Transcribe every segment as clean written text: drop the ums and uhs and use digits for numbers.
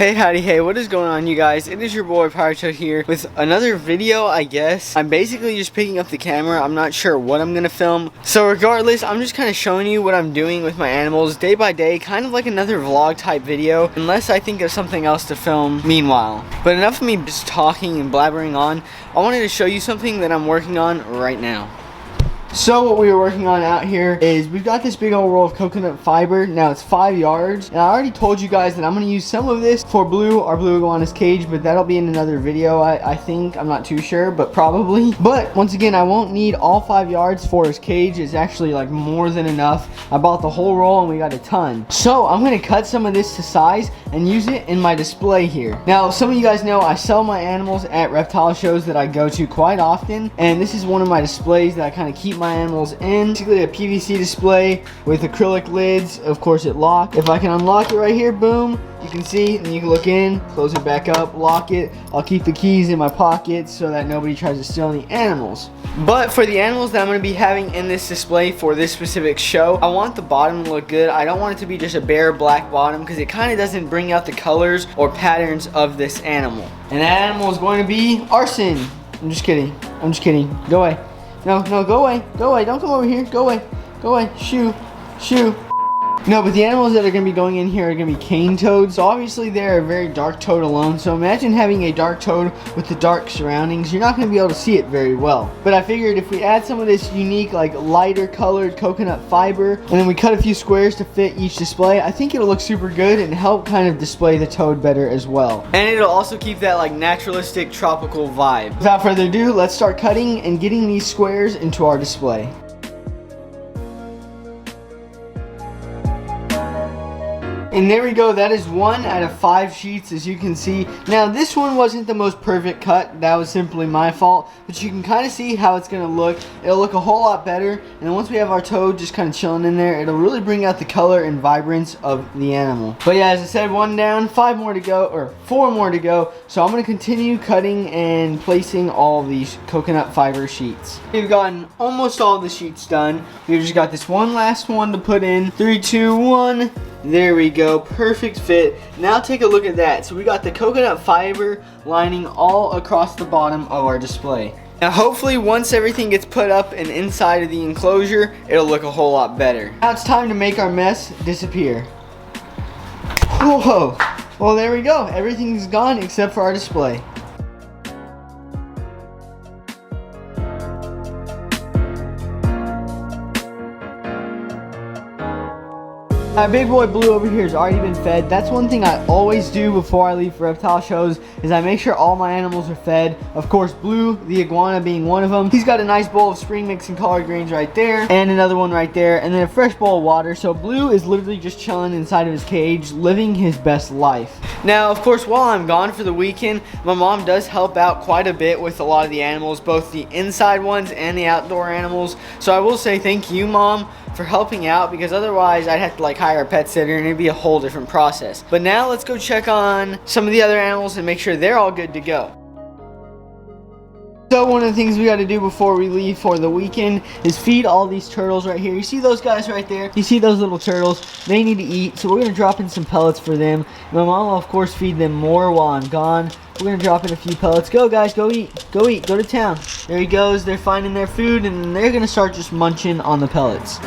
Hey, howdy, hey, what is going on, you guys? It is your boy Pyro here with another video, I guess. I'm basically just picking up the camera. I'm not sure what I'm gonna film. So regardless, I'm just kind of showing you what I'm doing with my animals day by day, kind of like another vlog type video, unless I think of something else to film meanwhile. But enough of me just talking and blabbering on. I wanted to show you something that I'm working on right now. So what we were working on out here is we've got this big old roll of coconut fiber. Now it's 5 yards. And I already told you guys that I'm going to use some of this for Blue, our blue iguana's cage, but that'll be in another video, I think. I'm not too sure, but probably. But once again, I won't need all 5 yards for his cage. It's actually like more than enough. I bought the whole roll and we got a ton. So I'm going to cut some of this to size and use it in my display here. Now, some of you guys know I sell my animals at reptile shows that I go to quite often. And this is one of my displays that I kind of keep my animals in. Basically a PVC display with acrylic lids. Of course it locks. If I can unlock it right here, boom, you can see, and you can look in, close it back up, lock it. I'll keep the keys in my pocket so that nobody tries to steal any animals. But for the animals that I'm going to be having in this display for this specific show, I want the bottom to look good. I don't want it to be just a bare black bottom because it kind of doesn't bring out the colors or patterns of this animal. And that animal is going to be Arson. I'm just kidding. I'm just kidding. Go away. No, go away. Go away. Don't come over here. Go away. Go away. Shoo. Shoo. No, but the animals that are going to be going in here are going to be cane toads. So obviously they're a very dark toad alone. So imagine having a dark toad with the dark surroundings. You're not going to be able to see it very well. But I figured if we add some of this unique, like lighter colored coconut fiber, and then we cut a few squares to fit each display, I think it'll look super good and help kind of display the toad better as well. And it'll also keep that like naturalistic tropical vibe. Without further ado, let's start cutting and getting these squares into our display. And there we go, that is 1 out of 5 sheets, as you can see. Now this one wasn't the most perfect cut, that was simply my fault, but you can kind of see how it's going to look. It'll look a whole lot better, and then once we have our toad just kind of chilling in there, it'll really bring out the color and vibrance of the animal. But yeah, as I said, 1 down, 5 more to go, or 4 more to go, so I'm going to continue cutting and placing all these coconut fiber sheets. We've gotten almost all the sheets done. We've just got this one last one to put in. 3, 2, 1. There we go, perfect fit. Now take a look at that. So we got the coconut fiber lining all across the bottom of our display. Now hopefully once everything gets put up and inside of the enclosure, it'll look a whole lot better. Now it's time to make our mess disappear. Whoa, well there we go. Everything's gone except for our display. My big boy Blue over here has already been fed. That's one thing I always do before I leave for reptile shows, is I make sure all my animals are fed. Of course, Blue, the iguana, being one of them. He's got a nice bowl of spring mix and collard greens right there, and another one right there, and then a fresh bowl of water. So Blue is literally just chilling inside of his cage, living his best life. Now, of course, while I'm gone for the weekend, my mom does help out quite a bit with a lot of the animals, both the inside ones and the outdoor animals. So I will say thank you, Mom, for helping out, because otherwise I'd have to like hire a pet sitter and it'd be a whole different process. But now let's go check on some of the other animals and make sure they're all good to go. So one of the things we got to do before we leave for the weekend is feed all these turtles right here. You see those guys right there? You see those little turtles? They need to eat, so we're going to drop in some pellets for them. My mom will of course feed them more while I'm gone. We're going to drop in a few pellets. Go guys, go eat. Go eat. Go to town. There he goes. They're finding their food and they're going to start just munching on the pellets.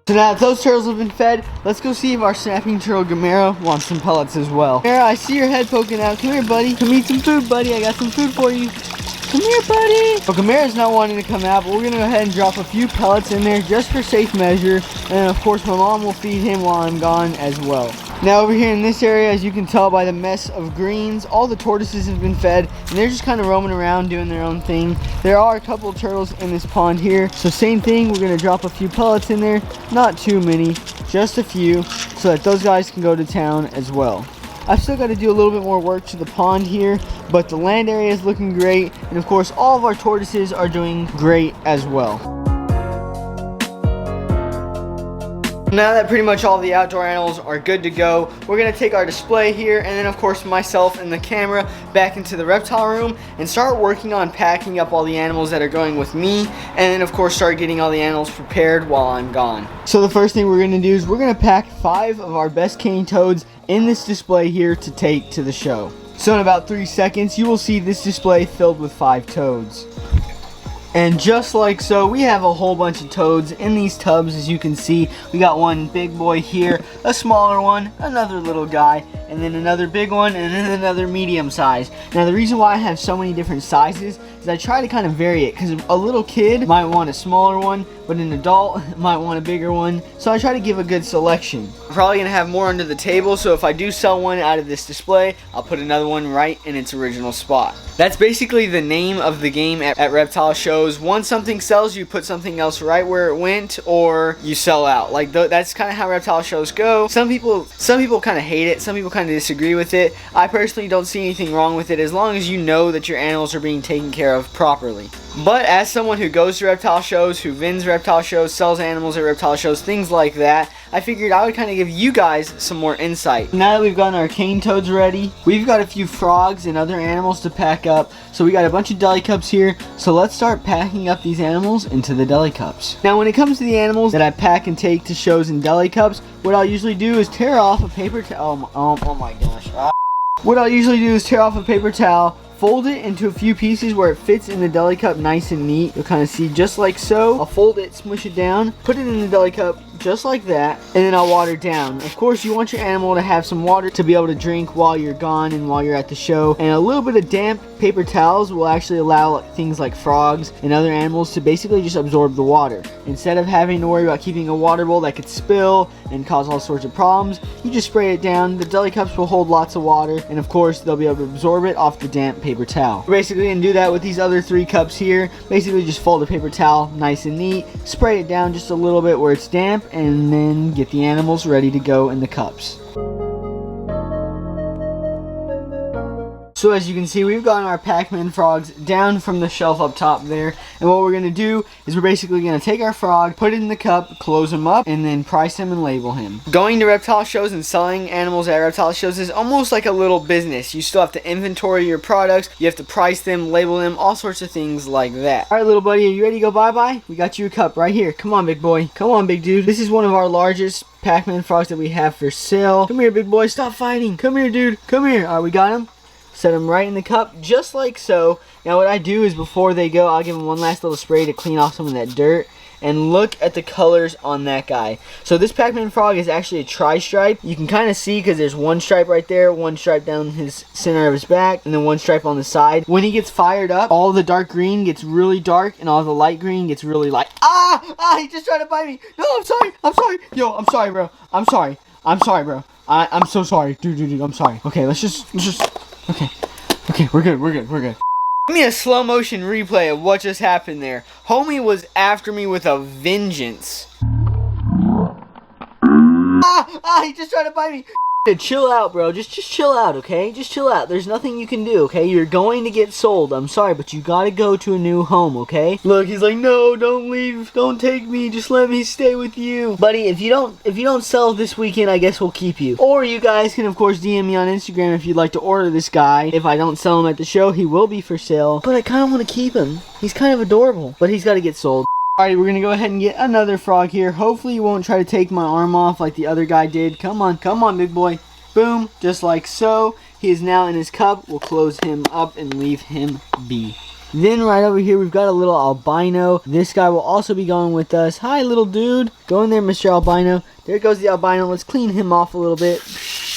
So now that those turtles have been fed, let's go see if our snapping turtle Gamera wants some pellets as well. Gamera, I see your head poking out. Come here, buddy. Come eat some food, buddy. I got some food for you. Come here, buddy. Well, Gamera's not wanting to come out, but we're going to go ahead and drop a few pellets in there just for safe measure. And of course, my mom will feed him while I'm gone as well. Now over here in this area, as you can tell by the mess of greens, all the tortoises have been fed and they're just kind of roaming around doing their own thing. There are a couple of turtles in this pond here, so same thing, we're going to drop a few pellets in there, not too many, just a few, so that those guys can go to town as well. I've still got to do a little bit more work to the pond here, but the land area is looking great, and of course all of our tortoises are doing great as well. Now that pretty much all the outdoor animals are good to go, we're going to take our display here and then of course myself and the camera back into the reptile room and start working on packing up all the animals that are going with me, and then of course start getting all the animals prepared while I'm gone. So the first thing we're going to do is we're going to pack 5 of our best cane toads in this display here to take to the show. So in about 3 seconds you will see this display filled with 5 toads. And just like so, we have a whole bunch of toads in these tubs. As you can see, we got one big boy here, a smaller one, another little guy, and then another big one, and then another medium size. Now the reason why I have so many different sizes is I try to kind of vary it, because a little kid might want a smaller one, but an adult might want a bigger one. So I try to give a good selection. I'm probably going to have more under the table, so if I do sell one out of this display, I'll put another one right in its original spot. That's basically the name of the game at reptile shows. Once something sells, you put something else right where it went, or you sell out. Like that's kind of how reptile shows go. Some people kind of hate it. Some people kind of disagree with it. I personally don't see anything wrong with it as long as you know that your animals are being taken care of properly. But as someone who goes to reptile shows, who vends reptile shows, sells animals at reptile shows, things like that, I figured I would kind of give you guys some more insight. Now that we've gotten our cane toads ready, we've got a few frogs and other animals to pack up. So we got a bunch of deli cups here. So let's start packing up these animals into the deli cups. Now when it comes to the animals that I pack and take to shows in deli cups, what I'll usually do is tear off a paper towel. Oh my gosh. What I'll usually do is tear off a paper towel, fold it into a few pieces where it fits in the deli cup nice and neat. You'll kind of see just like so. I'll fold it, smush it down, put it in the deli cup just like that, and then I'll water it down. Of course, you want your animal to have some water to be able to drink while you're gone and while you're at the show. And a little bit of damp paper towels will actually allow things like frogs and other animals to basically just absorb the water. Instead of having to worry about keeping a water bowl that could spill and cause all sorts of problems, you just spray it down. The deli cups will hold lots of water, and of course, they'll be able to absorb it off the damp paper towel. We're basically going to do that with these other 3 cups here. Basically just fold the paper towel nice and neat, spray it down just a little bit where it's damp, and then get the animals ready to go in the cups. So as you can see, we've gotten our Pac-Man frogs down from the shelf up top there. And what we're going to do is we're basically going to take our frog, put it in the cup, close him up, and then price him and label him. Going to reptile shows and selling animals at reptile shows is almost like a little business. You still have to inventory your products, you have to price them, label them, all sorts of things like that. Alright little buddy, are you ready to go bye-bye? We got you a cup right here. Come on big boy. Come on big dude. This is one of our largest Pac-Man frogs that we have for sale. Come here big boy, stop fighting. Come here dude, come here. Alright, we got him. Set them right in the cup, just like so. Now what I do is before they go, I'll give them one last little spray to clean off some of that dirt. And look at the colors on that guy. So this Pac-Man frog is actually a tri-stripe. You can kind of see because there's one stripe right there, one stripe down his center of his back, and then one stripe on the side. When he gets fired up, all the dark green gets really dark, and all the light green gets really light. He just tried to bite me. No, I'm sorry. Yo, I'm sorry, bro. I'm sorry, bro. I'm so sorry. Dude, I'm sorry. Okay, let's just... Okay, we're good. Give me a slow motion replay of what just happened there. Homie was after me with a vengeance. He just tried to bite me. Chill out, bro. Just chill out, okay? Just chill out. There's nothing you can do, okay? You're going to get sold. I'm sorry, but you gotta go to a new home, okay? Look, he's like, no, don't leave. Don't take me. Just let me stay with you. Buddy, if you don't sell this weekend, I guess we'll keep you. Or you guys can, of course, DM me on Instagram if you'd like to order this guy. If I don't sell him at the show, he will be for sale. But I kind of want to keep him. He's kind of adorable. But he's got to get sold. Alright, we're going to go ahead and get another frog here. Hopefully you won't try to take my arm off like the other guy did. Come on, big boy. Boom, just like so. He is now in his cup. We'll close him up and leave him be. Then right over here, we've got a little albino. This guy will also be going with us. Hi, little dude. Go in there, Mr. Albino. There goes the albino. Let's clean him off a little bit.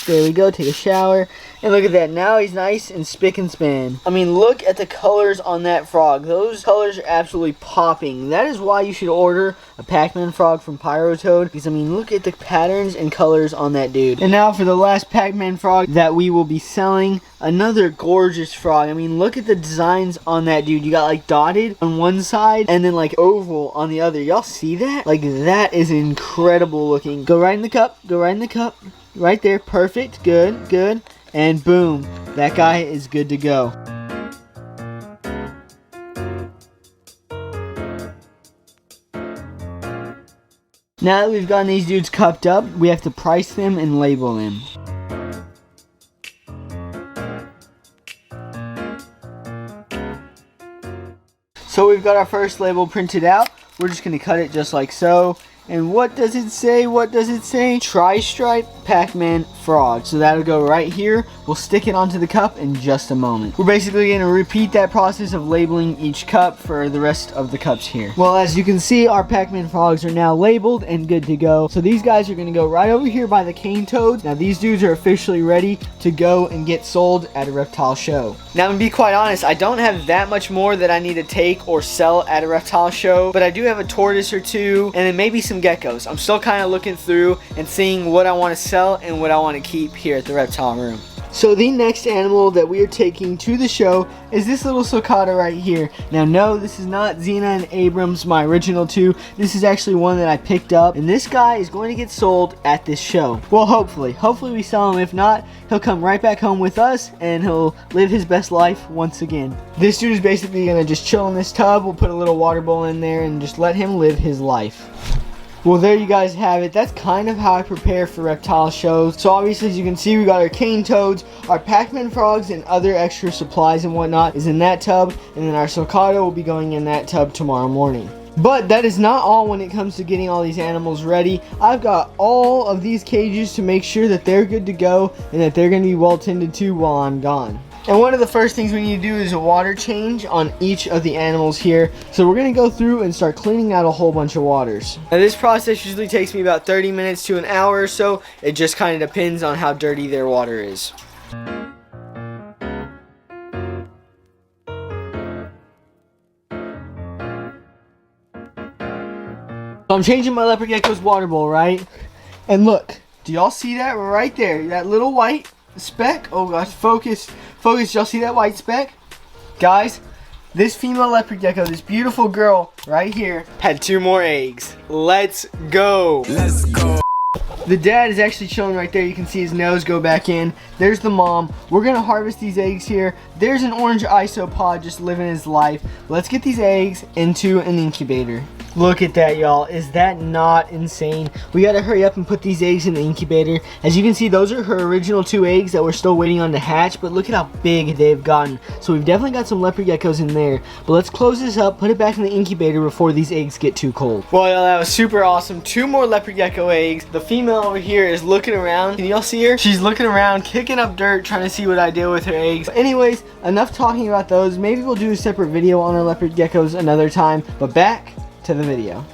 There we go. Take a shower. And look at that. Now he's nice and spick and span. I mean, look at the colors on that frog. Those colors are absolutely popping. That is why you should order a Pac-Man frog from Pyrotoad. Because, I mean, look at the patterns and colors on that dude. And now for the last Pac-Man frog that we will be selling. Another gorgeous frog. I mean, look at the designs on that dude. You got, like, dotted on one side and then, like, oval on the other. Y'all see that? Like, that is incredible looking. Go right in the cup. Go right in the cup. Right there. Perfect. Good. And boom, that guy is good to go. Now that we've gotten these dudes cupped up, we have to price them and label them. So we've got our first label printed out. We're just going to cut it just like so. And what does it say? What does it say? Tri-Stripe Pac-Man Frog. So that'll go right here. We'll stick it onto the cup in just a moment. We're basically going to repeat that process of labeling each cup for the rest of the cups here. Well, as you can see, our Pac-Man Frogs are now labeled and good to go. So these guys are going to go right over here by the cane toads. Now these dudes are officially ready to go and get sold at a reptile show. Now, to be quite honest, I don't have that much more that I need to take or sell at a reptile show, but I do have a tortoise or two and then maybe some geckos. I'm still kind of looking through and seeing what I want to sell and what I want to keep here at the reptile room. So the next animal that we are taking to the show is this little sulcata right here. Now no, this is not Xena and Abrams, my original two. This is actually one that I picked up, and this guy is going to get sold at this show. Well, hopefully we sell him. If not, he'll come right back home with us and he'll live his best life once again. This dude is basically gonna just chill in this tub. We'll put a little water bowl in there and just let him live his life. Well, there you guys have it. That's kind of how I prepare for reptile shows. So obviously, as you can see, we got our cane toads, our Pac-Man frogs, and other extra supplies and whatnot is in that tub. And then our sulcata will be going in that tub tomorrow morning. But that is not all when it comes to getting all these animals ready. I've got all of these cages to make sure that they're good to go and that they're going to be well tended to while I'm gone. And one of the first things we need to do is a water change on each of the animals here. So we're going to go through and start cleaning out a whole bunch of waters. Now this process usually takes me about 30 minutes to an hour or so. It just kind of depends on how dirty their water is. So I'm changing my leopard gecko's water bowl, right? And look, do y'all see that right there? That little white speck? Oh gosh, focus. Y'all see that white speck? Guys, this female leopard gecko, this beautiful girl right here, had 2 more eggs. Let's go. Let's go. The dad is actually chilling right there. You can see his nose go back in. There's the mom. We're gonna harvest these eggs here. There's an orange isopod just living his life. Let's get these eggs into an incubator. Look at that, y'all. Is that not insane? We gotta hurry up and put these eggs in the incubator. As you can see, those are her original 2 eggs that we're still waiting on to hatch, but look at how big they've gotten. So we've definitely got some leopard geckos in there. But let's close this up, put it back in the incubator before these eggs get too cold. Well, y'all, that was super awesome. 2 more leopard gecko eggs. The female over here is looking around. Can y'all see her? She's looking around, kicking up dirt, trying to see what I do with her eggs. But anyways, enough talking about those. Maybe we'll do a separate video on our leopard geckos another time. But back to the video.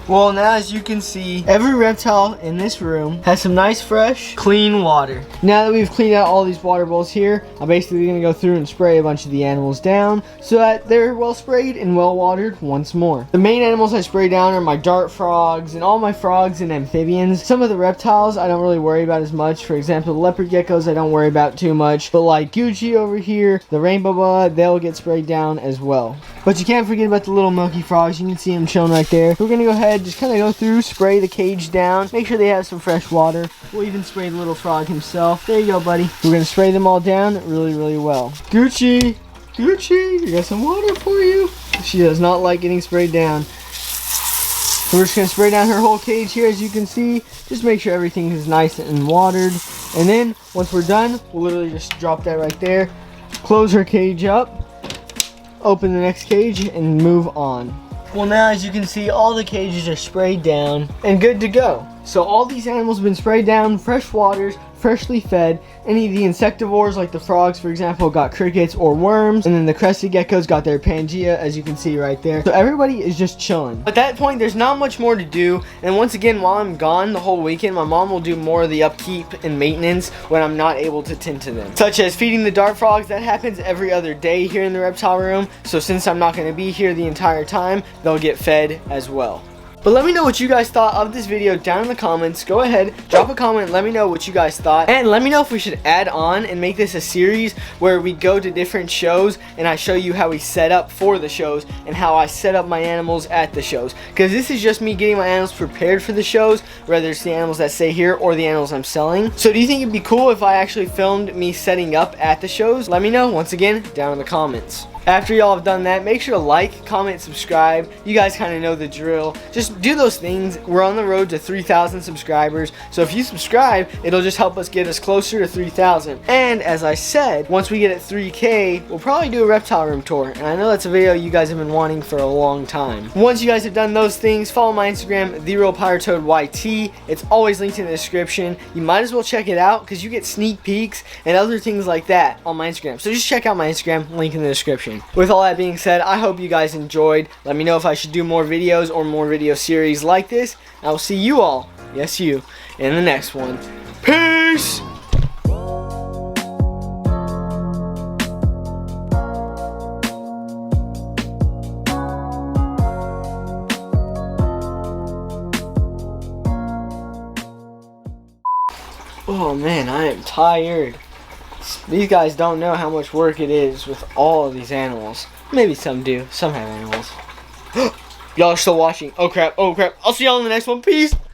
Well, now as you can see, every reptile in this room has some nice, fresh, clean water. Now that we've cleaned out all these water bowls here, I'm basically going to go through and spray a bunch of the animals down so that they're well sprayed and well watered once more. The main animals I spray down are my dart frogs and all my frogs and amphibians. Some of the reptiles I don't really worry about as much. For example, the leopard geckos I don't worry about too much. But like Gucci over here, the rainbow bud, they'll get sprayed down as well. But you can't forget about the little milky frogs. You can see them chilling right there. We're going to go ahead, just kind of go through, spray the cage down, make sure they have some fresh water. We'll even spray the little frog himself. There you go, buddy. We're going to spray them all down really, really well. Gucci, we got some water for you. She does not like getting sprayed down. So we're just going to spray down her whole cage here, as you can see. Just make sure everything is nice and watered. And then, once we're done, we'll literally just drop that right there. Close her cage up. Open the next cage and move on. Well, now as you can see, all the cages are sprayed down and good to go. So all these animals have been sprayed down, fresh waters, freshly fed. Any of the insectivores, like the frogs, for example, got crickets or worms. And then the crested geckos got their Pangea, as you can see right there. So everybody is just chilling. At that point, there's not much more to do. And once again, while I'm gone the whole weekend, my mom will do more of the upkeep and maintenance when I'm not able to tend to them. Such as feeding the dart frogs. That happens every other day here in the reptile room. So since I'm not going to be here the entire time, they'll get fed as well. But let me know what you guys thought of this video down in the comments. Go ahead, drop a comment, let me know what you guys thought. And let me know if we should add on and make this a series where we go to different shows and I show you how we set up for the shows and how I set up my animals at the shows. Because this is just me getting my animals prepared for the shows, whether it's the animals that stay here or the animals I'm selling. So do you think it'd be cool if I actually filmed me setting up at the shows? Let me know, once again, down in the comments. After y'all have done that, make sure to like, comment, subscribe. You guys kind of know the drill. Just do those things. We're on the road to 3,000 subscribers. So if you subscribe, it'll just help us get us closer to 3,000. And as I said, once we get at 3K, we'll probably do a reptile room tour. And I know that's a video you guys have been wanting for a long time. Once you guys have done those things, follow my Instagram, TheRealPirateToadYT. It's always linked in the description. You might as well check it out because you get sneak peeks and other things like that on my Instagram. So just check out my Instagram, link in the description. With all that being said, I hope you guys enjoyed. Let me know if I should do more videos or more video series like this. I will see you all, yes you, in the next one. Peace! Oh man, I am tired. These guys don't know how much work it is with all of these animals. Maybe some do. Some have animals. Y'all are still watching. Oh crap. Oh crap. I'll see y'all in the next one. Peace.